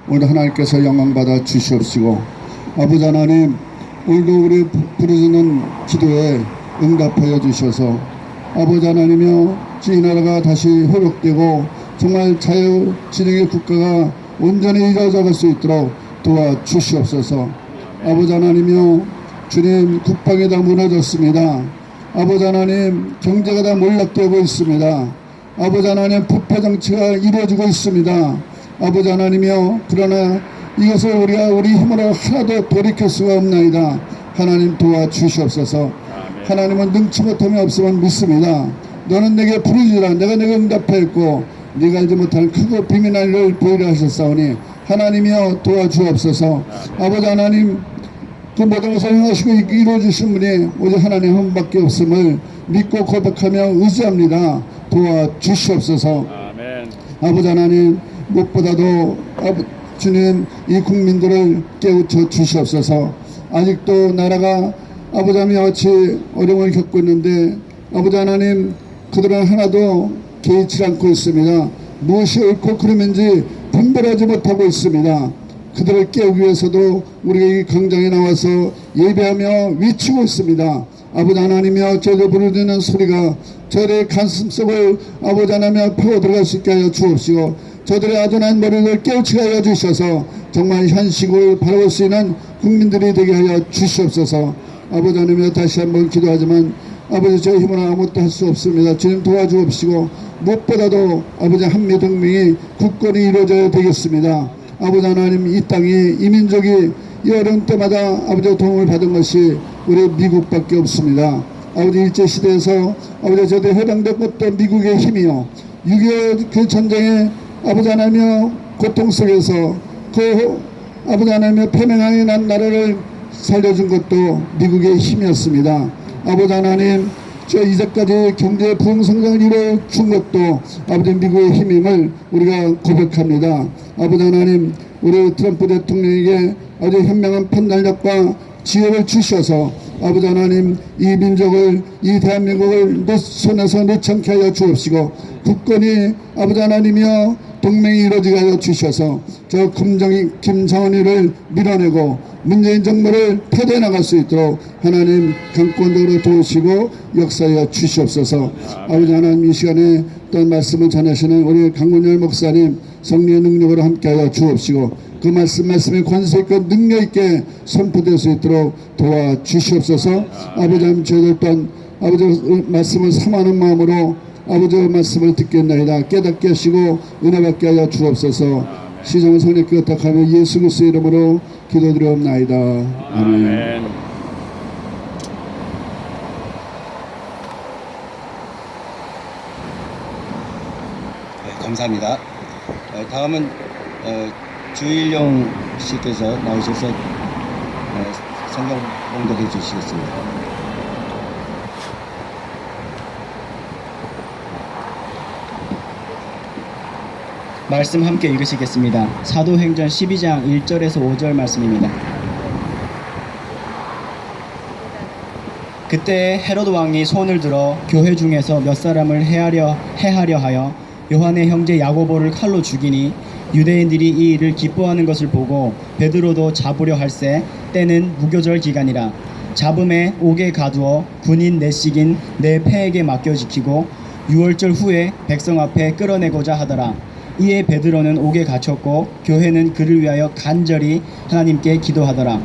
오늘 하나님께서 영광 받아 주시옵시고, 아버지 하나님, 오늘도 우리 부르짖는 기도에 응답하여 주셔서 아버지 하나님이여, 이 나라가 다시 회복되고 정말 자유진영의 국가가 온전히 이루어져갈 수 있도록 도와주시옵소서. 아버지 하나님이여, 주님, 국방이 다 무너졌습니다. 아버지 하나님, 경제가 다 몰락되고 있습니다. 아버지 하나님, 부패 정치가 이루어지고 있습니다. 아버지 하나님이여, 그러나 이것을 우리가 우리 힘으로 하나도 돌이킬 수가 없나이다. 하나님 도와주시옵소서. 하나님은 능치 못함이 없으면 믿습니다. 너는 내게 부르짖으라. 내가 내게 응답하였고 네가 알지 못할 크고 비밀한 일을 보이려 하셨사오니 하나님이여 도와주옵소서. 아버지 하나님, 그 모든 것을 행하시고 이루어주신 분이 오직 하나님 한 분밖에 없음을 믿고 고백하며 의지합니다. 도와주시옵소서. 아멘. 아버지 하나님, 무엇보다도 주님, 이 국민들을 깨우쳐 주시옵소서. 아직도 나라가 아버지 하나님 같이 어려움을 겪고 있는데 아버지 하나님, 그들은 하나도 개의치 않고 있습니다. 무엇이 옳고 그름인지 분별하지 못하고 있습니다. 그들을 깨우기 위해서도 우리가 이 광장에 나와서 예배하며 외치고 있습니다. 아버지 하나님이여, 저들 부르짖는 소리가 저들의 가슴 속을 아버지 하나님이여 파고 들어갈 수 있게 하여 주옵시고, 저들의 아둔한 머리를 깨우치게 하여 주셔서 정말 현실을 바라볼 수 있는 국민들이 되게 하여 주시옵소서. 아버지 하나님이여, 다시 한번 기도하지만 아버지, 저희 힘으로 아무것도 할 수 없습니다. 주님 도와주옵시고, 무엇보다도 아버지 한미 동맹이 굳건히 이루어져야 되겠습니다. 아버지 하나님, 이 땅이, 이 민족이 이 어려운 때마다 아버지 도움을 받은 것이 우리 미국밖에 없습니다. 아버지, 일제시대에서 아버지 저들이 해당된 것도 미국의 힘이요, 6.25 그 전쟁에 아버지 하나님이여 고통 속에서 그 아버지 하나님의 패망하게 난 나라를 살려준 것도 미국의 힘이었습니다. 아버지 하나님, 저 이제까지 경제 부흥성장을 이루어준 것도 아버지 미국의 힘임을 우리가 고백합니다. 아버지 하나님, 우리 트럼프 대통령에게 아주 현명한 판단력과 지혜를 주셔서 아버지 하나님, 이 민족을, 이 대한민국을 내 손에서 놓지 하여 주옵시고, 굳건히 아버지 하나님이여 동맹이 이루어지게 하여 주셔서 저 김정은이를 밀어내고 문재인 정부를 패대해 나갈 수 있도록 하나님 강권적으로 도우시고 역사하여 주시옵소서. 아버지 하나님, 이 시간에 어떤 말씀을 전하시는 우리 강문열 목사님 성령의 능력으로 함께하여 주옵시고, 그 말씀이 권세 있고 능력 있게 선포될 수 있도록 도와주시옵소서. 아버지 하나님, 저희들 또한 아버지 말씀을 사모하는 마음으로 아버지 말씀을 듣겠나이다. 깨닫게 하시고 은혜 받게 하여 주옵소서. 시정은 성령께 부탁하며 예수 그리스도의 이름으로 기도드리옵나이다. 아멘. 네, 감사합니다. 다음은 주일용 씨께서 나오셔서 성경 봉독해 주시겠습니다. 말씀 함께 읽으시겠습니다. 사도행전 12장 1절에서 5절 말씀입니다. 그때 헤로드 왕이 손을 들어 교회 중에서 몇 사람을 해하려 하여 요한의 형제 야고보를 칼로 죽이니, 유대인들이 이 일을 기뻐하는 것을 보고 베드로도 잡으려 할세 때는 무교절 기간이라 잡음에 옥에 가두어 군인 넷씩인 네 패에게 맡겨 지키고 6월절 후에 백성 앞에 끌어내고자 하더라. 이에 베드로는 옥에 갇혔고 교회는 그를 위하여 간절히 하나님께 기도하더라.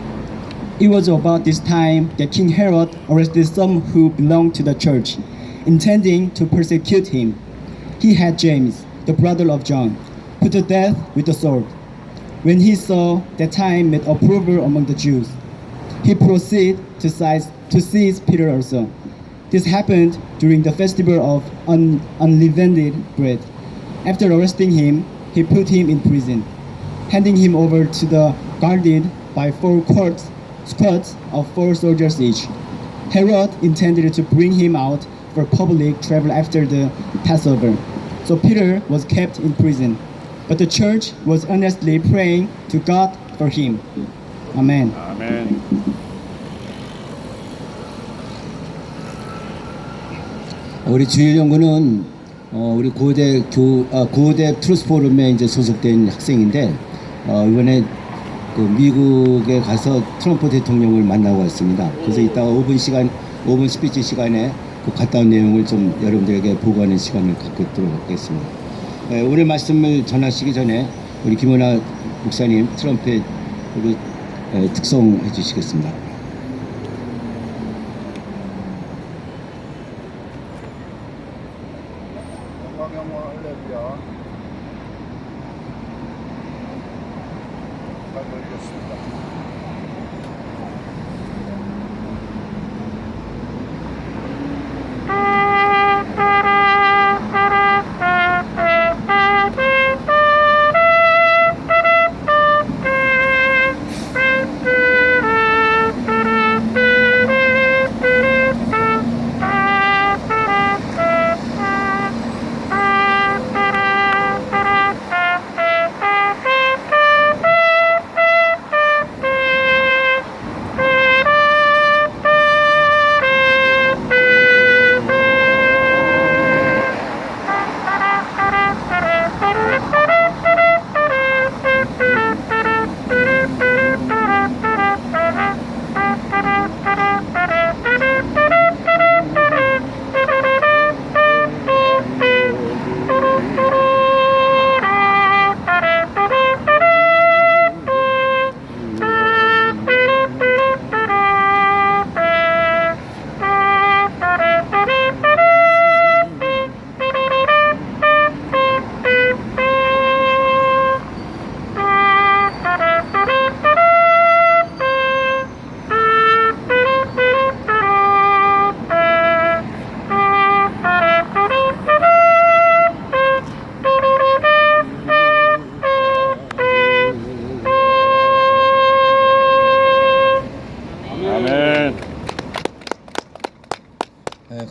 It was about this time that King Herod arrested some who belonged to the church, intending to persecute him. He had James, the brother of John, put to death with the sword. When he saw that time met approval among the Jews, he proceeded to seize Peter also. This happened during the festival of unleavened bread. After arresting him, he put him in prison, handing him over to the guarded by 4 squads of 4 soldiers each. Herod intended to bring him out for public travel after the Passover, so Peter was kept in prison. But the church was earnestly praying to God for him. Amen. 아멘. 우리 주일연구는 우리 고대 트루스 포럼에 이제 소속된 학생인데 이번에 그 미국에 가서 트럼프 대통령을 만나고 왔습니다. 그래서 이따가 5분 스피치 시간에 그 갔다 온 내용을 좀 여러분들에게 보고하는 시간을 갖도록 하겠습니다. 오늘 말씀을 전하시기 전에 우리 김은하 목사님 트럼프의 특송해 주시겠습니다.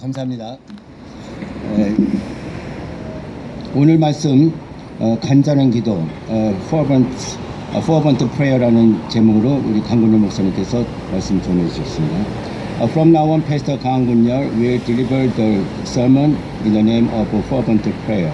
감사합니다. 오늘 말씀 간절한 기도 fervent prayer라는 제목으로 우리 강군열 목사님께서 말씀 전해 주셨습니다. From now on, Pastor 강군열 will deliver the sermon in the name of fervent prayer.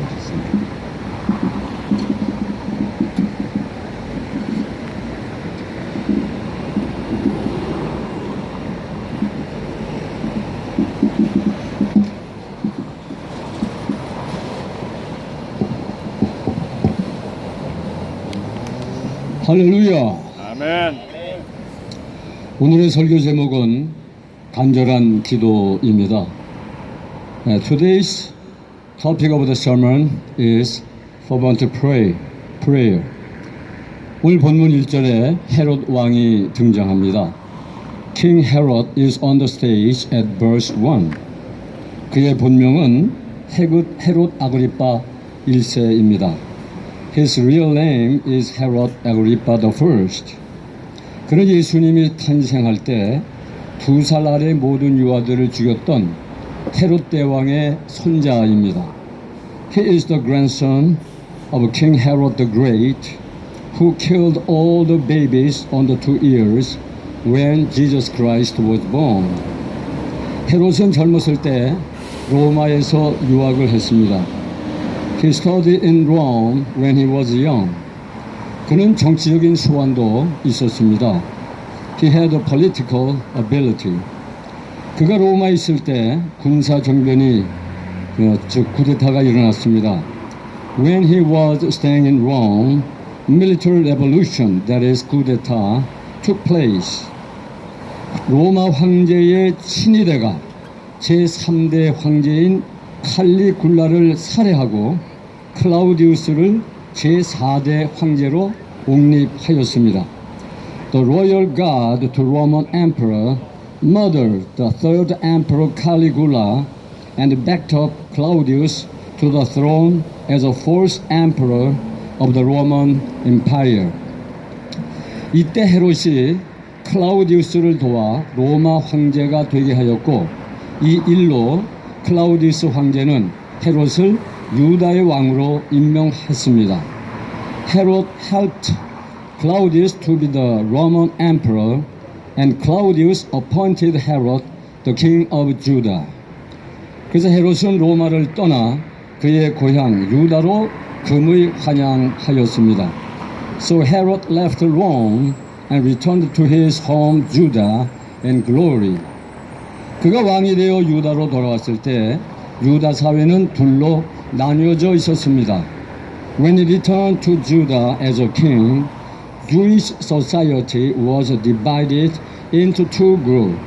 할렐루야. 아멘. 오늘의 설교 제목은 간절한 기도입니다. Today's topic of the sermon is fervent prayer. 오늘 본문 1절에 헤롯 왕이 등장합니다. King Herod is on the stage at verse 1. 그의 본명은 헤롯 아그리파 1세입니다. His real name is Herod Agrippa I. 그는 예수님이 탄생할 때 2살 아래 모든 유아들을 죽였던 헤롯 대왕의 손자입니다. He is the grandson of King Herod the Great, who killed all the babies under 2 years when Jesus Christ was born. 헤롯은 젊었을 때 로마에서 유학을 했습니다. He studied in Rome when he was young. 그는 정치적인 수완도 있었습니다. He had a political ability. 그가 로마에 있을 때 군사 정변이 즉 쿠데타가 일어났습니다. When he was staying in Rome, military revolution, that is coup d'etat, took place. 로마 황제의 친위대가 제3대 황제인 칼리굴라를 살해하고 클라우디우스를 제4대 황제로 옹립하였습니다. The royal guard to Roman emperor murdered the third emperor Caligula and backed up Claudius to the throne as a fourth emperor of the Roman Empire. 이때 헤롯이 클라우디우스를 도와 로마 황제가 되게 하였고 이 일로 클라우디우스 황제는 헤롯을 유다의 왕으로 임명했습니다. Herod helped Claudius to be the Roman emperor, and Claudius appointed Herod the king of Judah. 그래서 헤롯은 로마를 떠나 그의 고향 유다로 금을 환양하였습니다. So Herod left Rome and returned to his home Judah in glory. 그가 왕이 되어 유다로 돌아왔을 때 유다 사회는 둘로 나뉘어져 있었습니다. When he returned to Judah as a king, Jewish society was divided into two groups.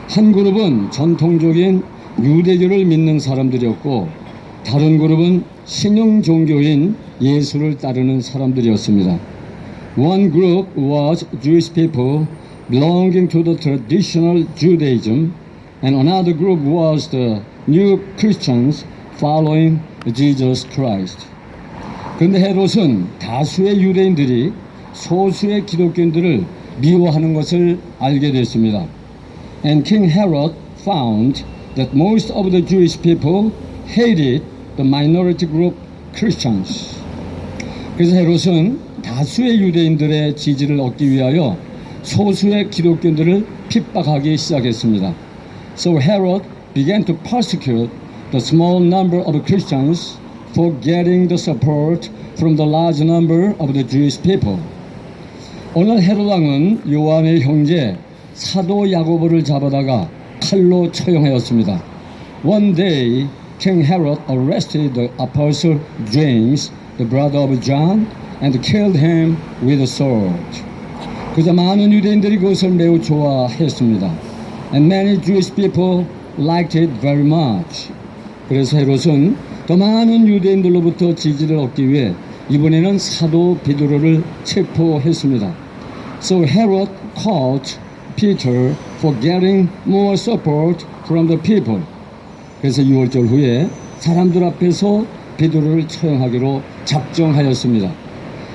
한 그룹은 전통적인 유대교를 믿는 사람들이었고 다른 그룹은 신흥 종교인 예수를 따르는 사람들이었습니다. One group was Jewish people belonging to the traditional Judaism, and another group was the new Christians following Jesus Christ. 그런데 헤롯은 다수의 유대인들이 소수의 기독교인들을 미워하는 것을 알게 됐습니다. And King Herod found that most of the Jewish people hated the minority group Christians. 그래서 헤롯은 다수의 유대인들의 지지를 얻기 위하여 소수의 기독교인들을 핍박하기 시작했습니다. So Herod began to persecute the small number of Christians for getting the support from the large number of the Jewish people. 오늘 헤롯 왕은 요한의 형제 사도 야고보를 잡아다가 칼로 처형하였습니다. One day, King Herod arrested the apostle James, the brother of John, and killed him with a sword. 그저 많은 유대인들이 그것을 매우 좋아했습니다. And many Jewish people liked it very much. 그래서 헤롯은 더 많은 유대인들로부터 지지를 얻기 위해 이번에는 사도 베드로를 체포했습니다. So Herod caught Peter for getting more support from the people. 그래서 6월절 후에 사람들 앞에서 베드로를 처형하기로 작정하였습니다.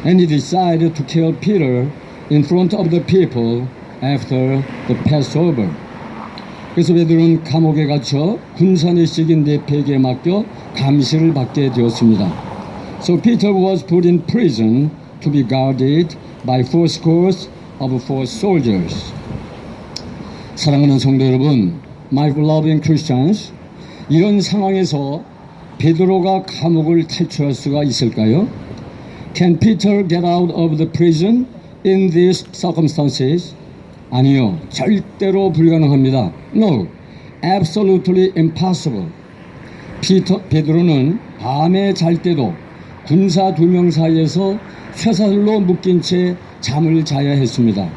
And he decided to kill Peter in front of the people after the Passover. 그래서 베드로는 감옥에 갇혀 군사내식인 네페에게 맡겨 감시를 받게 되었습니다. So Peter was put in prison to be guarded by 40 of foot soldiers. 사랑하는 성도 여러분, my beloved Christians, 이런 상황에서 베드로가 감옥을 탈출할 수가 있을까요? Can Peter get out of the prison in these circumstances? 아니요, 절대로 불가능합니다. No, absolutely impossible. 베드로는 밤에 잘 때도 군사 2명 사이에서 쇠사슬로 묶인 채 잠을 자야 했습니다.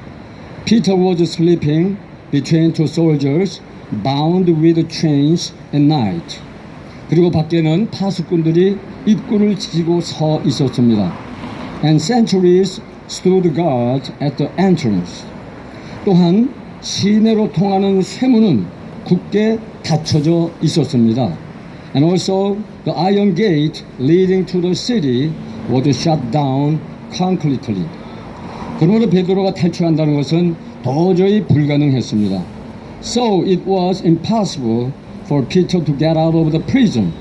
Peter was sleeping between two soldiers bound with chains at night. 그리고 밖에는 파수꾼들이 입구를 지키고 서 있었습니다. And sentries stood guard at the entrance. 또한 시내로 통하는 쇠문은 굳게 닫혀져 있었습니다. And also the iron gate leading to the city was shut down completely. 그러므로 베드로가 탈출한다는 것은 도저히 불가능했습니다. So it was impossible for Peter to get out of the prison.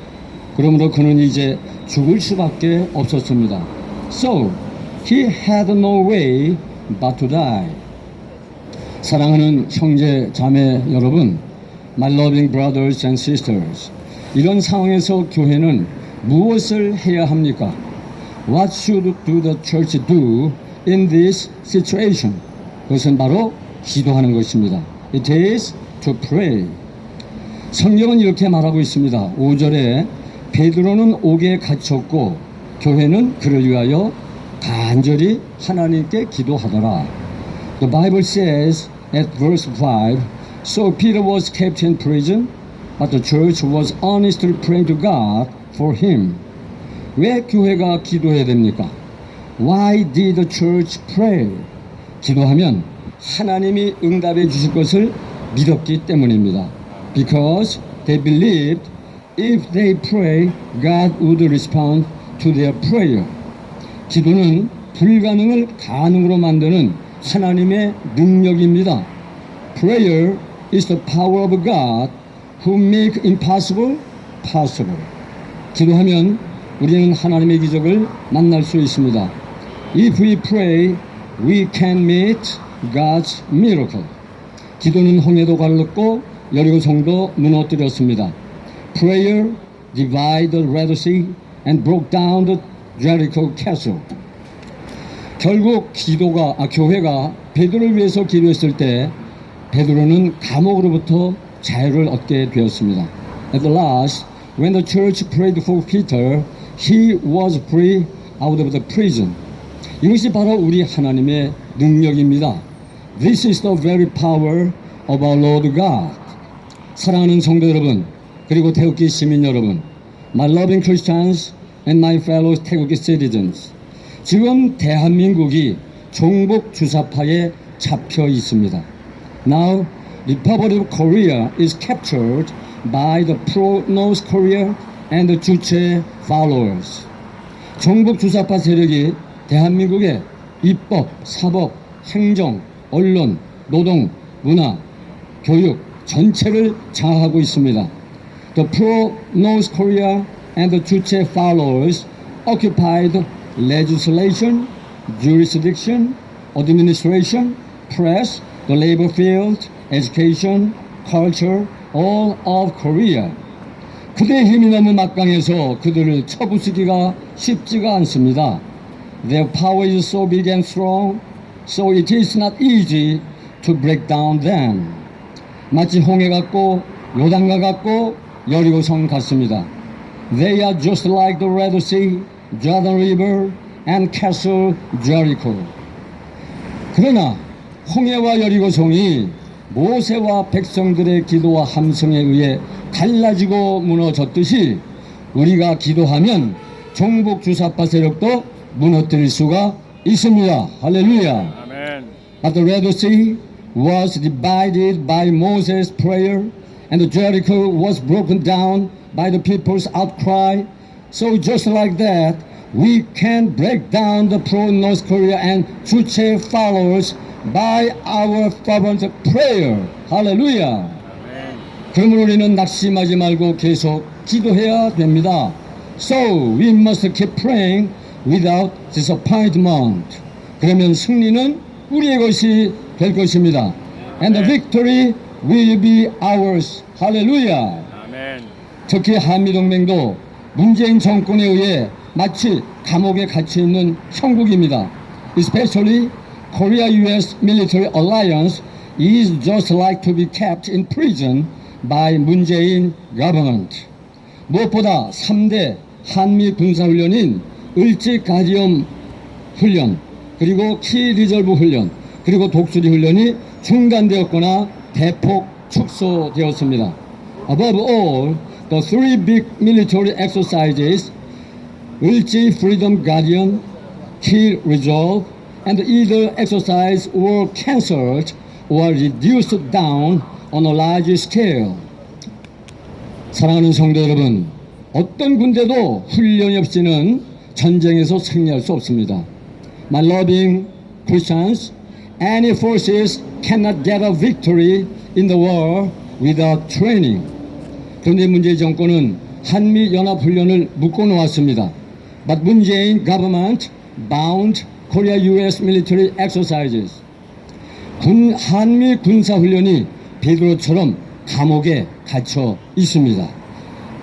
그러므로 그는 이제 죽을 수밖에 없었습니다. So he had no way but to die. 사랑하는 형제 자매 여러분, my loving brothers and sisters, 이런 상황에서 교회는 무엇을 해야 합니까? What should do the church do in this situation? 그것은 바로 기도하는 것입니다. It is to pray. 성경은 이렇게 말하고 있습니다. 5절에 베드로는 옥에 갇혔고 교회는 그를 위하여 간절히 하나님께 기도하더라. The Bible says at verse 5, so Peter was kept in prison, but the church was earnestly praying to God for him. 왜 교회가 기도해야 됩니까? Why did the church pray? 기도하면 하나님이 응답해 주실 것을 믿었기 때문입니다. Because they believed if they pray, God would respond to their prayer. 기도는 불가능을 가능으로 만드는 하나님의 능력입니다. Prayer is the power of God who make impossible possible. 기도하면 우리는 하나님의 기적을 만날 수 있습니다. If we pray, we can meet God's miracle. 기도는 홍해도 갈랐고 여리고 성도 무너뜨렸습니다. Prayer divided the Red Sea and broke down the Jericho castle. 결국 교회가 베드로를 위해서 기도했을 때 베드로는 감옥으로부터 자유를 얻게 되었습니다. At last, when the church prayed for Peter, he was free out of the prison. 이것이 바로 우리 하나님의 능력입니다. This is the very power of our Lord God. 사랑하는 성도 여러분, 그리고 태극기 시민 여러분, my loving Christians and my fellow 태극기 citizens. 지금 대한민국이 종북 주사파에 잡혀 있습니다. Now, Republic of Korea is captured by the pro-North Korea and the 주체 followers. 종북 주사파 세력이 대한민국의 입법, 사법, 행정, 언론, 노동, 문화, 교육 전체를 장악하고 있습니다. The pro-North Korea and the 주체 followers occupied legislation, jurisdiction, administration, press, the labor field, education, culture, all of Korea. 그들의 힘이 너무 막강해서 그들을 쳐부수기가 쉽지가 않습니다. Their power is so big and strong, so it is not easy to break down them. 마치 홍해 같고 요단강 같고 여리고성 같습니다. They are just like the Red Sea, Jordan River, and Castle Jericho. 그러나 홍해와 여리고성이 모세와 백성들의 기도와 함성에 의해 갈라지고 무너졌듯이 우리가 기도하면 종북 주사파 세력도 무너뜨릴 수가 있습니다. 할렐루야. 아멘. But the Red Sea was divided by Moses' prayer, and the Jericho was broken down by the people's outcry. So just like that, we can break down the pro-North Korea and 주체 followers by our fervent prayer. 할렐루야. 그러므로 우리는 낙심하지 말고 계속 기도해야 됩니다. So we must keep praying without disappointment. 그러면 승리는 우리의 것이 될 것입니다. And the victory will be ours. 할렐루야. 아멘. 특히 한미동맹도 문재인 정권에 의해 마치 감옥에 갇혀 있는 형국입니다. Especially Korea-US military alliance is just like to be kept in prison by 문재인 government. 무엇보다 3대 한미 군사훈련인 을지가디엄 훈련, 그리고 키 리저브 훈련, 그리고 독수리 훈련이 중단되었거나 대폭 축소되었습니다. Above all, the three big military exercises, 을지 Freedom Guardian, Key Resolve, and either exercise were cancelled or reduced down on a large scale. 사랑하는 성도 여러분, 어떤 군대도 훈련이 없이는 전쟁에서 승리할 수 없습니다. My loving Christians, any forces cannot get a victory in the war without training. 그런데 문재인 정권은 한미 연합 훈련을 묶어 놓았습니다. But 문재인 government bound Korea-US military exercises. 한미 군사 훈련이 베드로처럼 감옥에 갇혀 있습니다.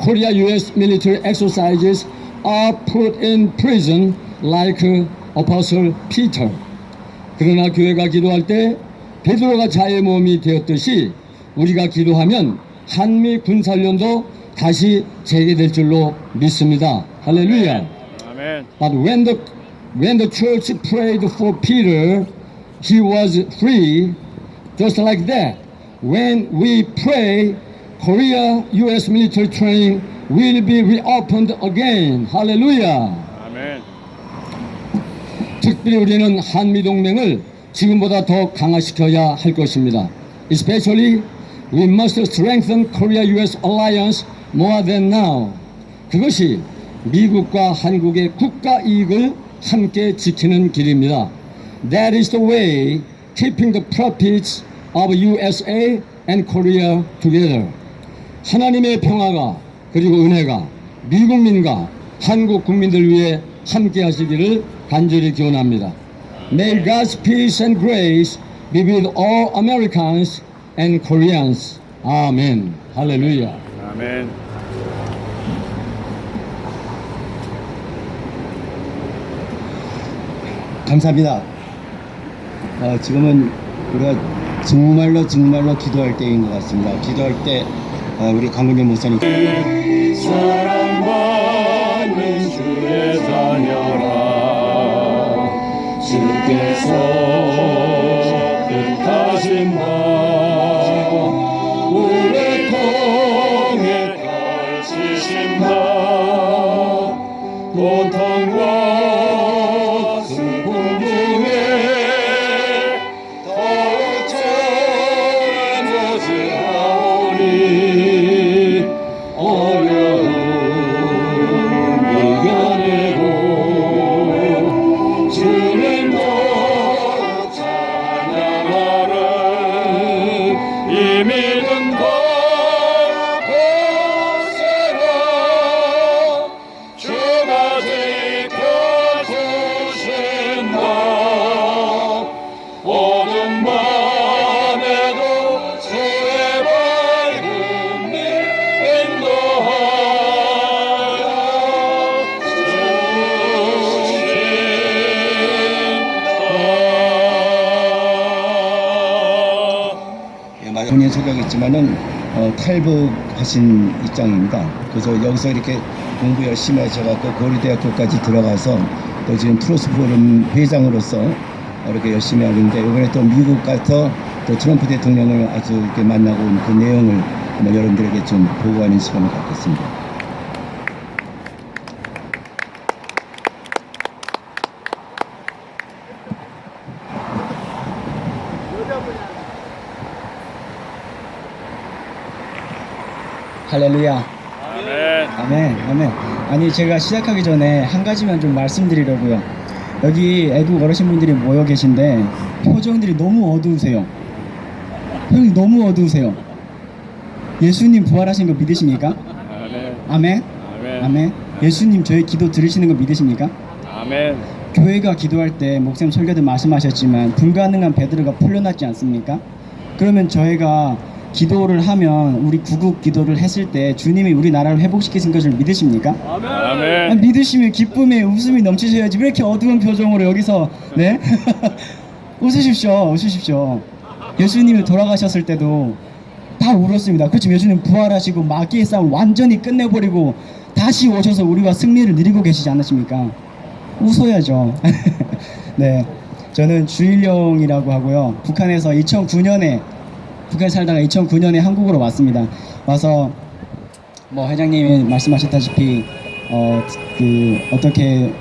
Korea-US military exercises are put in prison like Apostle Peter. 그러나 교회가 기도할 때 베드로가 자의 몸이 되었듯이 우리가 기도하면 한미 군사훈련도 다시 재개될 줄로 믿습니다. 할렐루야. 아멘. But when the church prayed for Peter, he was free. Just like that, when we pray, Korea-US military training will be reopened again. Hallelujah. 아멘. 특별히 우리는 한미동맹을 지금보다 더 강화시켜야 할 것입니다. Especially, we must strengthen Korea-US alliance more than now. 그것이 미국과 한국의 국가 이익을 함께 지키는 길입니다. That is the way keeping the profits of USA and Korea together. 하나님의 평화가 그리고 은혜가 미국민과 한국 국민들 위해 함께 하시기를 간절히 기원합니다. May God's peace and grace be with all Americans and Koreans. 아멘. 할렐루야. 아멘. 감사합니다. 지금은 우리가 정말로 기도할 때인 것 같습니다. 기도할 때 우리 강근현 목사님 사랑받는 주의 자녀라 주께서 뜻하신 바 우리 통해 가르치신 바 고통과 슬픔 중에 더욱 전해지하오니 어려움 이겨내고 주님도 찬양하는 이 믿음 곳에라 주가 지켜주신다 오는 밤에도 주의 밝은 빛 인도하여 본인 소개하겠지만은 탈북하신 입장입니다. 그래서 여기서 이렇게 공부 열심히 하셔갖고 고려대학교까지 들어가서 또 지금 트로스 포럼 회장으로서 이렇게 열심히 하는데 이번에 또 미국 가서 또 트럼프 대통령을 아주 이렇게 만나고 온 그 내용을 한번 여러분들에게 좀 보고하는 시간을 갖겠습니다. 할렐루야. 아멘. 아멘. 아니 제가 시작하기 전에 한 가지만 좀 말씀드리려고요. 여기 애국 어르신분들이 모여 계신데 표정들이 너무 어두우세요. 표정이 너무 어두우세요. 예수님 부활하신 거 믿으십니까? 아멘. 아멘. 예수님 저희 기도 들으시는 거 믿으십니까? 아멘. 교회가 기도할 때 목사님 설교도 말씀하셨지만 불가능한 베드로가 풀려났지 않습니까? 그러면 저희가 기도를 하면 우리 구국 기도를 했을 때 주님이 우리나라를 회복시키신 것을 믿으십니까? 아멘. 믿으시면 기쁨에 웃음이 넘치셔야지 왜 이렇게 어두운 표정으로 여기서 네? 웃으십시오. 웃으십시오. 예수님이 돌아가셨을 때도 다 울었습니다. 그렇지만 예수님 부활하시고 마귀의 싸움 완전히 끝내버리고 다시 오셔서 우리와 승리를 누리고 계시지 않으십니까? 웃어야죠. 네, 저는 주일영이라고 하고요. 북한에서 2009년에 북한에 살다가 2009년에 한국으로 왔습니다. 와서 뭐 회장님이 말씀하셨다시피 어떻게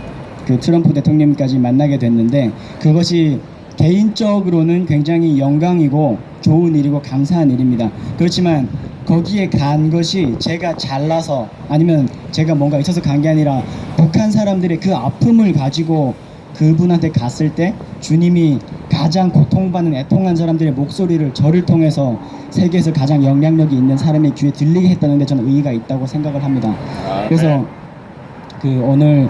그 트럼프 대통령까지 만나게 됐는데 그것이 개인적으로는 굉장히 영광이고 좋은 일이고 감사한 일입니다. 그렇지만 거기에 간 것이 제가 잘나서 아니면 제가 뭔가 있어서 간 게 아니라 북한 사람들의 그 아픔을 가지고 그분한테 갔을 때 주님이 가장 고통받는 애통한 사람들의 목소리를 저를 통해서 세계에서 가장 영향력이 있는 사람의 귀에 들리게 했다는 데 저는 의의가 있다고 생각을 합니다. 그래서 그 오늘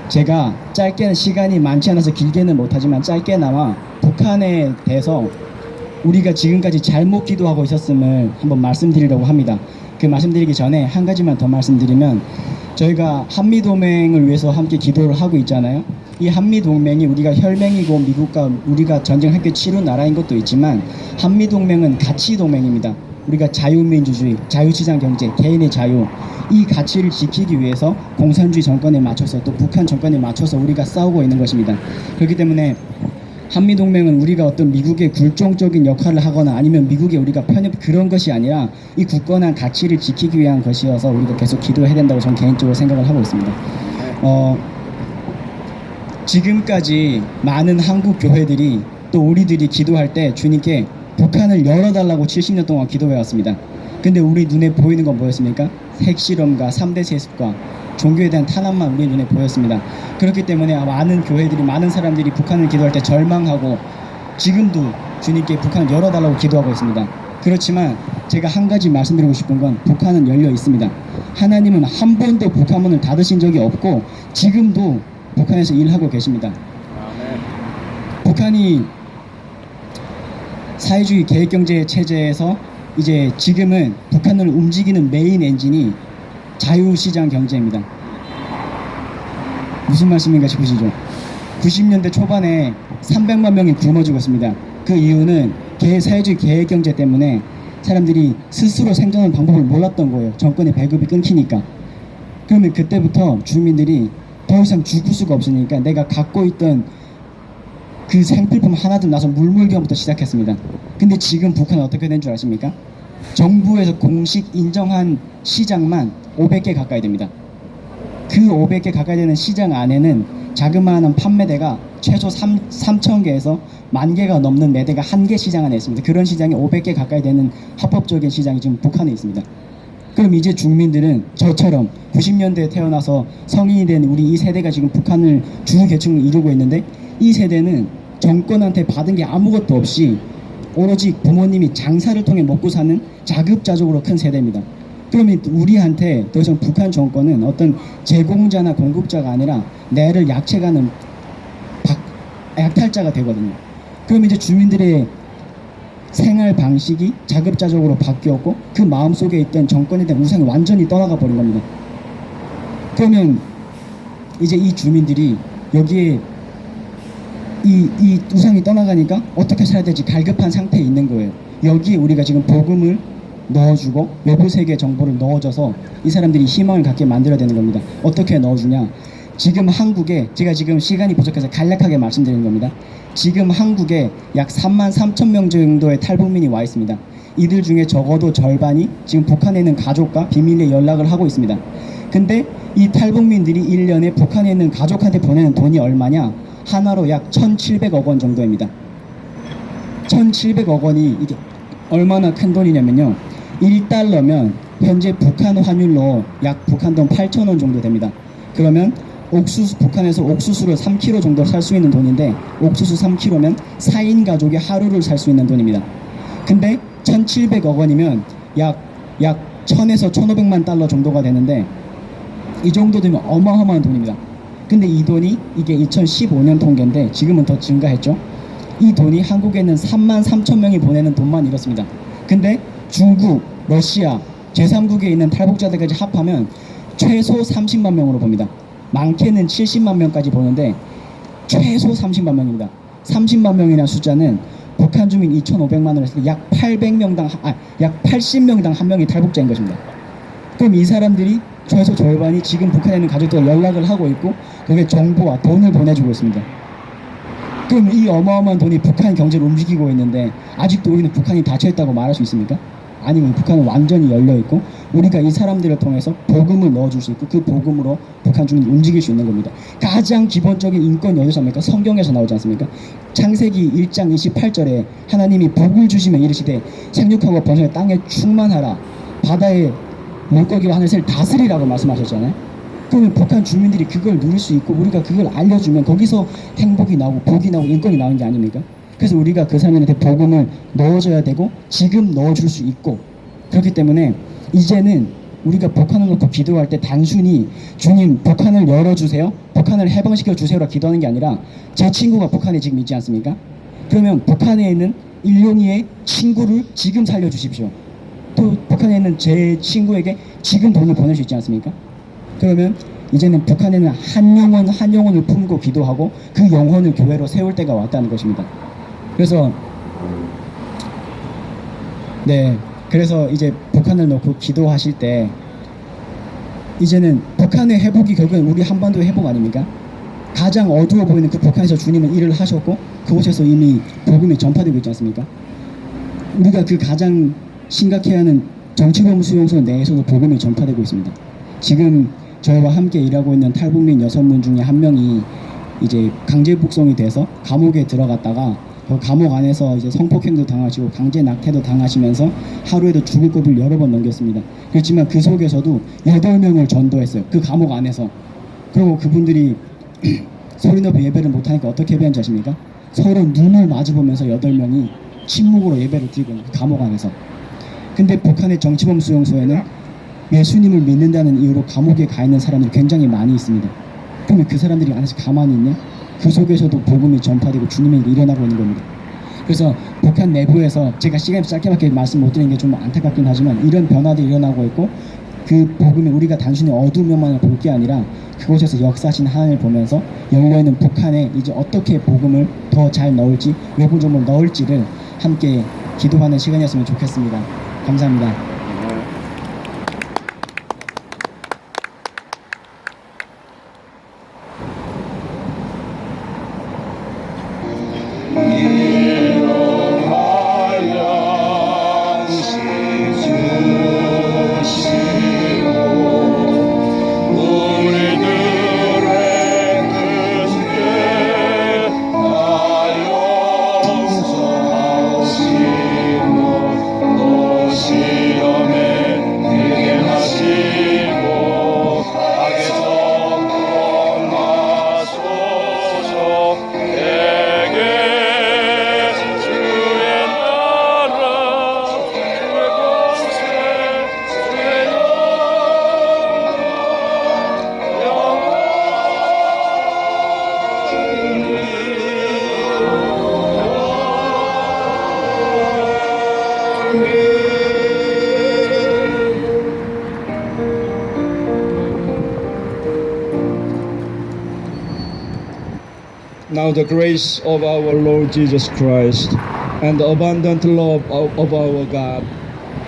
제가 짧게는 시간이 많지 않아서 길게는 못하지만 짧게나마 북한에 대해서 우리가 지금까지 잘못 기도하고 있었음을 한번 말씀드리려고 합니다. 그 말씀드리기 전에 한 가지만 더 말씀드리면 저희가 한미동맹을 위해서 함께 기도를 하고 있잖아요. 이 한미동맹이 우리가 혈맹이고 미국과 우리가 전쟁을 함께 치룬 나라인 것도 있지만 한미동맹은 가치동맹입니다. 우리가 자유민주주의, 자유시장 경제, 개인의 자유 이 가치를 지키기 위해서 공산주의 정권에 맞춰서 또 북한 정권에 맞춰서 우리가 싸우고 있는 것입니다. 그렇기 때문에 한미동맹은 우리가 어떤 미국의 굴종적인 역할을 하거나 아니면 미국에 우리가 편협 그런 것이 아니라 이 굳건한 가치를 지키기 위한 것이어서 우리가 계속 기도해야 된다고 저는 개인적으로 생각을 하고 있습니다. 지금까지 많은 한국 교회들이 또 우리들이 기도할 때 주님께 북한을 열어달라고 70년 동안 기도해왔습니다. 근데 우리 눈에 보이는 건 뭐였습니까? 핵실험과 3대 세습과 종교에 대한 탄압만 우리 눈에 보였습니다. 그렇기 때문에 많은 교회들이 많은 사람들이 북한을 기도할 때 절망하고 지금도 주님께 북한을 열어달라고 기도하고 있습니다. 그렇지만 제가 한 가지 말씀드리고 싶은 건 북한은 열려 있습니다. 하나님은 한 번도 북한 문을 닫으신 적이 없고 지금도 북한에서 일하고 계십니다. 북한이 사회주의 계획경제 체제에서 이제 지금은 북한을 움직이는 메인 엔진이 자유시장 경제입니다. 무슨 말씀인가 싶으시죠? 90년대 초반에 300만 명이 굶어 죽었습니다. 그 이유는 사회주의 계획경제 때문에 사람들이 스스로 생존하는 방법을 몰랐던 거예요. 정권의 배급이 끊기니까. 그러면 그때부터 주민들이 더 이상 죽을 수가 없으니까 내가 갖고 있던 그 생필품 하나도 나서 물물교환부터 시작했습니다. 근데 지금 북한은 어떻게 된 줄 아십니까? 정부에서 공식 인정한 시장만 500개 가까이 됩니다. 그 500개 가까이 되는 시장 안에는 자그마한 판매대가 최소 3,000개에서 10,000개가 넘는 매대가 한 개 시장 안에 있습니다. 그런 시장이 500개 가까이 되는 합법적인 시장이 지금 북한에 있습니다. 그럼 이제 국민들은 저처럼 90년대에 태어나서 성인이 된 우리 이 세대가 지금 북한을 주 계층을 이루고 있는데, 이 세대는 정권한테 받은 게 아무것도 없이 오로지 부모님이 장사를 통해 먹고 사는 자급자족으로 큰 세대입니다. 그러면 우리한테 더 이상 북한 정권은 어떤 제공자나 공급자가 아니라 내를 약체가는 약탈자가 되거든요. 그럼 이제 주민들의 생활 방식이 자급자족으로 바뀌었고 그 마음속에 있던 정권에 대한 우상이 완전히 떠나가 버린 겁니다. 그러면 이제 이 주민들이 여기에 이 우상이 떠나가니까 어떻게 살아야 될지 갈급한 상태에 있는 거예요. 여기에 우리가 지금 복음을 넣어주고 외부 세계 정보를 넣어줘서 이 사람들이 희망을 갖게 만들어야 되는 겁니다. 어떻게 넣어주냐? 지금 한국에, 제가 지금 시간이 부족해서 간략하게 말씀드리는 겁니다. 지금 한국에 약 33,000명 정도의 탈북민이 와 있습니다. 이들 중에 적어도 절반이 지금 북한에 있는 가족과 비밀리에 연락을 하고 있습니다. 근데 이 탈북민들이 1년에 북한에 있는 가족한테 보내는 돈이 얼마냐? 하나로 약 1,700억 원 정도입니다. 1,700억 원이 이게 얼마나 큰 돈이냐면요, 1달러면 현재 북한 환율로 약 북한 돈 8,000원 정도 됩니다. 그러면 북한에서 옥수수를 3kg 정도 살 수 있는 돈인데, 옥수수 3kg면 4인 가족이 하루를 살 수 있는 돈입니다. 근데 1,700억 원이면 약 1,000에서 1,500만 달러 정도가 되는데, 이 정도 되면 어마어마한 돈입니다. 근데 이 돈이, 이게 2015년 통계인데 지금은 더 증가했죠. 이 돈이 한국에 있는 33,000명이 보내는 돈만 이렇습니다. 근데 중국, 러시아, 제3국에 있는 탈북자들까지 합하면 최소 30만 명으로 봅니다. 많게는 70만 명까지 보는데 최소 30만 명입니다. 30만 명이라는 숫자는 북한 주민 2,500만을 했을 때 약 80명당 한 명이 탈북자인 것입니다. 그럼 이 사람들이 최소 절반이 지금 북한에 있는 가족들과 연락을 하고 있고 거기에 정보와 돈을 보내주고 있습니다. 그럼 이 어마어마한 돈이 북한 경제를 움직이고 있는데 아직도 우리는 북한이 닫혀있다고 말할 수 있습니까? 아니면 북한은 완전히 열려있고 우리가 이 사람들을 통해서 복음을 넣어줄 수 있고 그 복음으로 북한 주민이 움직일 수 있는 겁니다. 가장 기본적인 인권이 어디서 나옵니까? 성경에서 나오지 않습니까? 창세기 1장 28절에 하나님이 복을 주시며 이르시되 생육하고 번성해 땅에 충만하라, 바다의 물고기와 하늘 새를 다스리라고 말씀하셨잖아요. 그러면 북한 주민들이 그걸 누릴 수 있고 우리가 그걸 알려주면 거기서 행복이 나오고 복이 나오고 인권이 나오는 게 아닙니까? 그래서 우리가 그 사람한테 복음을 넣어줘야 되고 지금 넣어줄 수 있고, 그렇기 때문에 이제는 우리가 북한을 놓고 기도할 때 단순히 주님 북한을 열어주세요, 북한을 해방시켜 주세요라 기도하는 게 아니라, 제 친구가 북한에 지금 있지 않습니까? 그러면 북한에 있는 일용이의 친구를 지금 살려주십시오. 또 북한에 있는 제 친구에게 지금 돈을 보낼 수 있지 않습니까? 그러면 이제는 북한에는 한 영혼을 품고 기도하고 그 영혼을 교회로 세울 때가 왔다는 것입니다. 그래서 그래서 이제 북한을 놓고 기도하실 때 이제는 북한의 회복이 결국은 우리 한반도의 회복 아닙니까? 가장 어두워 보이는 그 북한에서 주님은 일을 하셨고 그곳에서 이미 복음이 전파되고 있지 않습니까? 우리가 그 가장 심각해하는 정치범 수용소 내에서도 복음이 전파되고 있습니다. 지금 저희와 함께 일하고 있는 탈북민 6분 중에 한 명이 이제 강제 북송이 돼서 감옥에 들어갔다가 그 감옥 안에서 이제 성폭행도 당하시고 강제 낙태도 당하시면서 하루에도 죽을 고비를 여러 번 넘겼습니다. 그렇지만 그 속에서도 8명을 전도했어요. 그 감옥 안에서. 그리고 그분들이 소리 높이 예배를 못하니까 어떻게 예배한지 아십니까? 서로 눈을 마주보면서 8명이 침묵으로 예배를 드리고 있는 그 감옥 안에서. 근데 북한의 정치범 수용소에는 예수님을 믿는다는 이유로 감옥에 가 있는 사람들이 굉장히 많이 있습니다. 그러면 그 사람들이 안에서 가만히 있냐? 그 속에서도 복음이 전파되고 주님의 일이 일어나고 있는 겁니다. 그래서 북한 내부에서 제가 시간이 짧게밖에 말씀 못 드리는 게 좀 안타깝긴 하지만 이런 변화들이 일어나고 있고 그 복음이 우리가 단순히 어두움만을 볼 게 아니라 그곳에서 역사하신 하나님을 보면서 열려있는 북한에 이제 어떻게 복음을 더 잘 넣을지, 외부 좀을 넣을지를 함께 기도하는 시간이었으면 좋겠습니다. 감사합니다. Now the grace of our Lord Jesus Christ and the abundant love of our God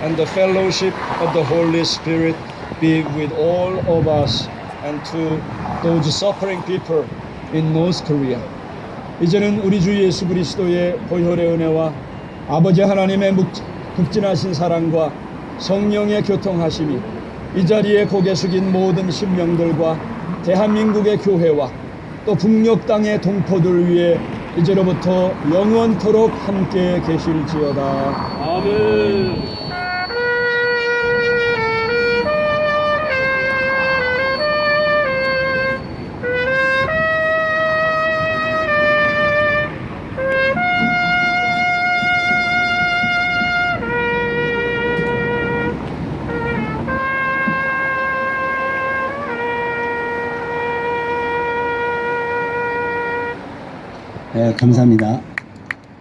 and the fellowship of the Holy Spirit be with all of us and to those suffering people in North Korea. 이제는 우리 주 예수 그리스도의 보혈의 은혜와 아버지 하나님의 극진하신 사랑과 성령의 교통하심이 이 자리에 고개 숙인 모든 신명들과 대한민국의 교회와 또 북녘 땅의 동포들 위해 이제로부터 영원토록 함께 계실지어다. 아멘. 감사합니다.